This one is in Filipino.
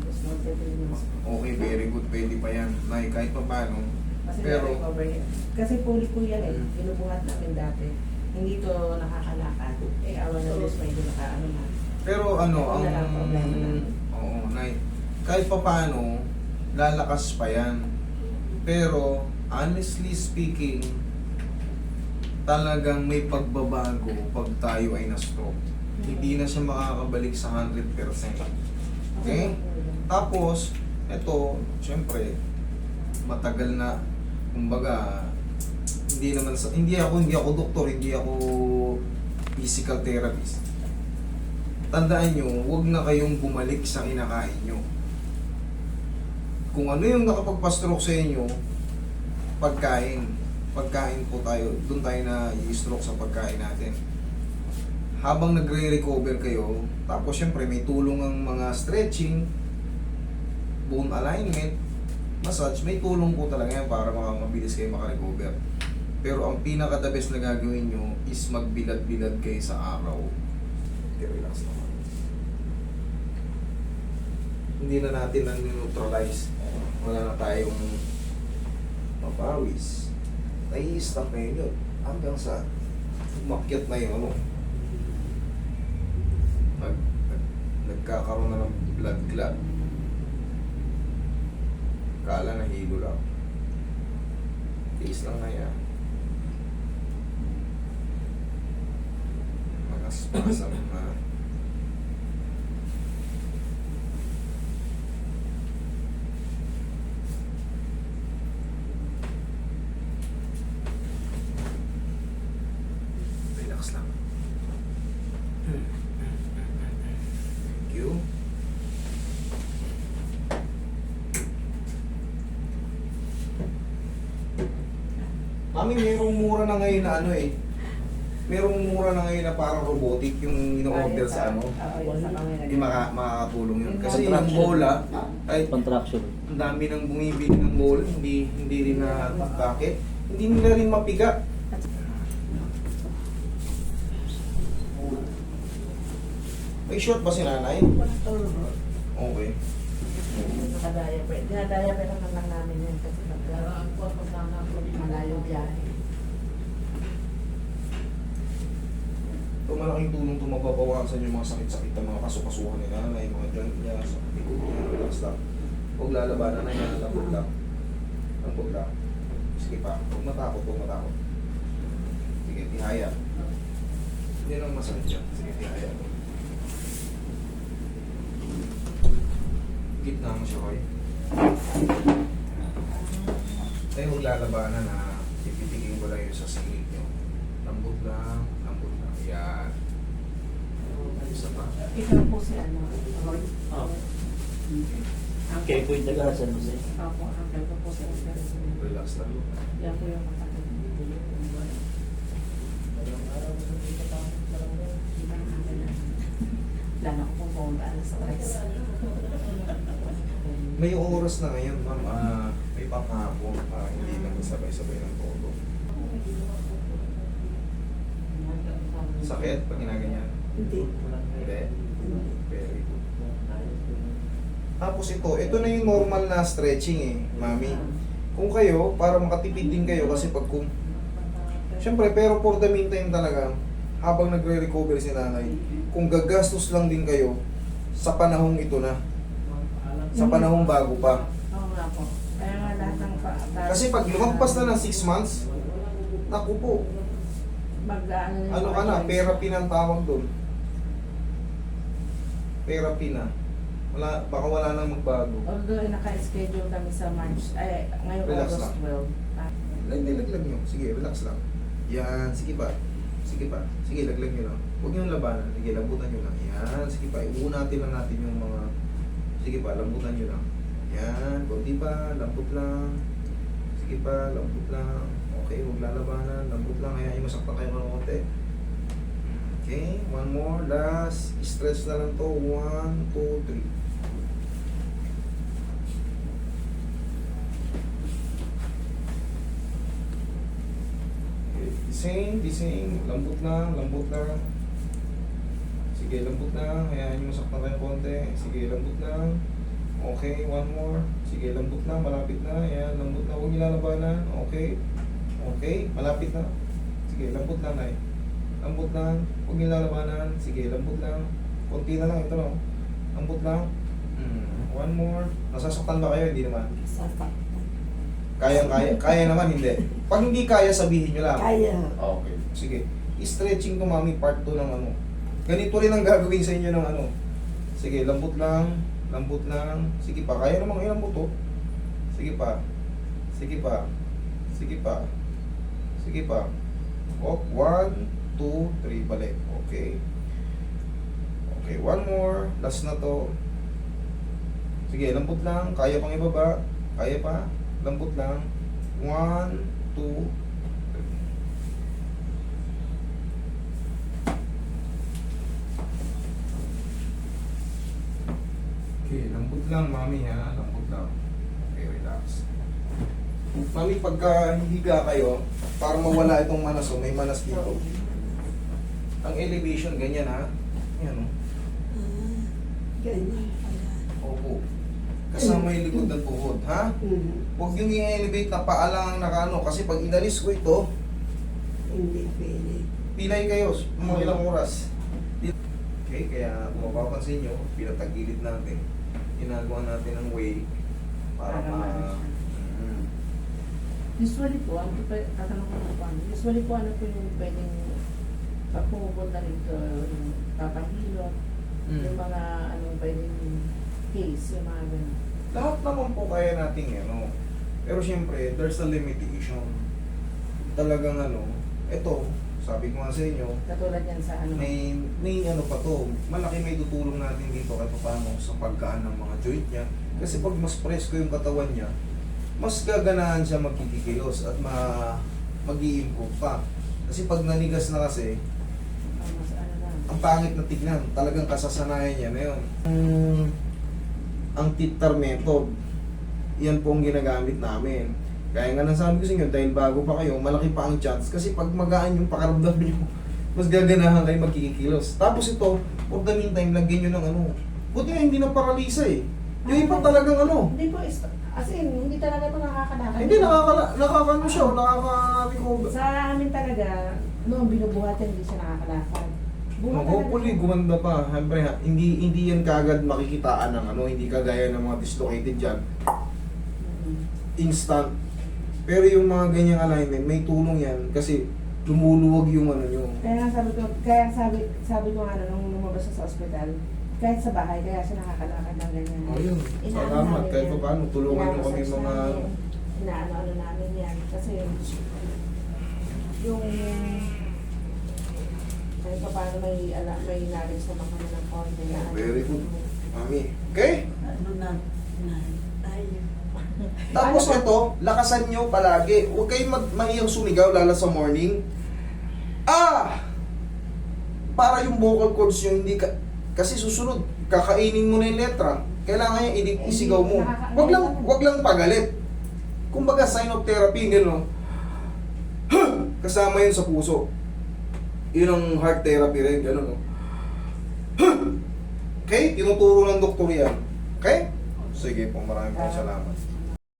Tapos months. Okay, very good. Pwede pa yan. Nay, kahit pa paano. Kasi Pero, na-recover yan. Kasi puli po yan eh. Mm. Binubuhat namin dati. Hindi to nakakalakad. Eh, awan na Diyos, medyo nakaano na. pero ano, Ito ang... na lang problema namin. Oo, Nay. Kahit pa paano, lalakas pa yan. Pero, honestly speaking, talagang may pagbabago pag tayo ay na-stroke. Hindi na siya makakabalik sa 100%. Okay? Tapos, ito, syempre, matagal na, kumbaga, hindi ako doktor, hindi ako physical therapist. Tandaan nyo, huwag na kayong bumalik sa kinakain nyo. Kung ano yung nakapagpa-stroke sa inyo, pagkain po tayo, doon tayo na i-stroke sa pagkain natin. Habang nagre-recover kayo, tapos syempre may tulong ang mga stretching, bone alignment, massage, may tulong po talaga yan para mabilis kayo makarecover. Pero ang pinaka-the best na gagawin nyo is magbilad-bilad kayo sa araw. Okay, relax naman. Hindi na natin na-neutralize. Wala na tayong mapawis. Nai-stop na yun. Hanggang sa umakyat na yung ano. Nagkakaroon na ng blood clot. Kala na hilo lang. Tiis lang na yan. Magas-pasang na. Relax lang. Thank you. Mami, merong mura na ngayon na ano eh. Merong mura na ngayon na parang robotic yung ino-order sa ano. Oo, yun sa kami. Hindi makakatulong yun. Kasi yung Contraction. bola, ay Contraction. ang dami nang bumibili ng bola, hindi rin na bakit. Hindi nila rin mapiga. May short ba si nanay? Okay. Nakadaya-per. Dinadaya-per lang namin yan kasi malayo biyahe. Ito malaking tulong ito, mababawasan yung mga sakit-sakit ng mga kasukasuhan ni nanay, mga joint niya, sa likod niya, relax lang. Huwag lalabanan na yan, lambot lang. Lambot lang. Sige pa, huwag matakot, huwag matakot. Sige, tihaya. Hindi lang masakit yan. Sige, tihaya. Gitna mo siya, Roy. Tayo huwag lalabanan na pipitikin ko lang yun sa singit nyo. Lambot lang, lambot lang. Yan. Isa pa. Ito po si ano, Roy. Oh. Okay, po yung taga-San Jose. Opo, ang po si Oscar. Relax lang. Yan po yung kapatid. Lalo ko pong pumunta sa oras. May oras na ngayon, ma'am. May panghapon. Hindi naman sabay-sabay ng todo. Sakit pag ginaganyan? Hindi. Hindi. Very good. Tapos ito na yung normal na stretching eh, mami. Kung kayo, para makatipid din kayo kasi pag kung... Siyempre, pero for the meantime talaga, habang nagre-recover si nanay, kung gagastos lang din kayo, sa panahong ito na. Sa panahong bago pa. Oo nga po. Kaya nga lahat ng Kasi pag lumagpas na ng 6 months, naku po, ano ka na, therapy na ang tawag doon. Therapy na. Baka wala nang magbago. Although naka-schedule kami sa March, ngayon Relax August lang. 12. Laglag nyo. Sige, relax lang. Yan, sige pa. Sige pa. Sige, laglag nyo lang. Huwag nyo labanan. Sige, lambutan nyo lang. Yan, sige pa. Iunatin lang natin yung mga... Sige pa, lambutan nyo lang. Yan, kunti pa. Lambot lang. Sige pa, lambot lang. Okay, huwag lalabanan. Lambot lang. Kaya masaktan kayo ng konti. Okay, one more. Last. Stretch na lang to. 1, 2, 3. The same, lambot lang, lambot lang. Sige, lambot lang, hayaan nyo masaktan kayo konti. Sige, lambot lang. Okay, one more. Sige, lambot na, malapit na. Yan, lambot na. Huwag nilalabanan. Okay. Okay, malapit na. Sige, lambot lang, Nay. Lambot lang. Huwag nilalabanan. Sige, lambot lang. Konti na lang. Ito, no? Lambot lang. One more. Nasasaktan ba kayo? Hindi naman. Sapak. Kaya naman, hindi. Pag hindi kaya, sabihin nyo lang. Kaya. Okay. Sige. I-stretching to, mami. Part 2 ng ano. Ganito rin ang gagawin sa inyo ng ano. Sige, lambot lang. Lambot lang. Sige pa. Kaya namang ilambot to. Sige pa. Sige pa. Sige pa. Sige pa. Oh, 1, 2, 3. Balik. Okay. Okay, one more. Last na to. Sige, lambot lang. Kaya pang ibaba. Kaya pa. Lambot lang. 1, 2, 3. Okay, lambot lang, mami ha. Lambot lang. Okay, relax. Mami, pagka higa kayo, para mawala itong manas, may manas dito. Ang elevation, ganyan ha. Yan o. Ganyan pala. Opo. Kasama yung likod ng tuhod, ha? Huwag yung i-elevate na paa lang ang nakaano. Kasi pag inalis ko ito, Hindi pwede. pilay kayo, mga ilang oras. Okay, kaya kung mapapansin nyo, pinatagilid natin. Ginagawa natin ng way para Para ma... maano Mm. Usually po, ano po, tatanong ko po, usually po ano po yung pwedeng pag pumupunta rito, yung papahilot, yung mga anong pwedeng case, yung mga ganun. Lahat naman po kaya nating ano. Pero siyempre, there's a limitation. Talagang ano, ito, sabi ko nga sa inyo, Katulad yan sa ano. may ano pa to, malaki may tutulong natin dito kahit paano sa pagkaan ng mga joint niya. Kasi pag mas presko yung katawan niya, mas gaganahan siya magkikilos at mag-i-improve pa. Kasi pag nanigas na kasi, Mas ano lang. ang pangit na tignan, talagang kasasanayan niya na yun. Ang titar method, yan po ang ginagamit namin. Kaya nga nasabi ko sa inyo, dahil bago pa kayo, malaki pa ang chance. Kasi pag magaan yung pakaramdam niyo, mas gaganahan kayo magkikilos. Tapos ito, for the meantime, lagyan nyo ng ano. Buti nga hindi na paralisa eh. Yung iba talagang ano. Hindi po, as in, hindi talaga ito nakakalakad. Hindi, nakakano siya, nakaka-recover. Sa amin talaga, noong binubuhatan, hindi siya nakakalakad. Buhat Hopefully, gumanda pa. Siyempre, hindi yan kagad makikitaan ng ano, hindi kagaya ng mga dislocated dyan. Instant. Pero yung mga ganyang alignment, may tulong yan kasi lumuluwag yung ano nyo. Kaya nga sabi ko nga nung lumabas siya sa ospital, kahit sa bahay, kaya siya nakakalakad ng ganyan. Oh, yun. Salamat. Kahit pa paano, tulungan nyo kami mga... Inaano namin yan. Kasi yung kahit pa paano may knowledge naman kami ng konti na ano. Very good. Mami. Okay? Ano na tayo. Tapos ito, lakasan nyo palagi. Huwag kayong mahiyang sumigaw, lalo sa morning. Para yung vocal cords nyo hindi ka... Kasi susunod, kakainin mo na yung letra. Kailangan yung isigaw mo. Wag lang pagalit. Kumbaga sign of therapy, gano'n. Kasama yun sa puso. Yun ang heart therapy rin, gano'n. Okay? Tinuturo ng doktor yan. Okay? Sige po, maraming salamat.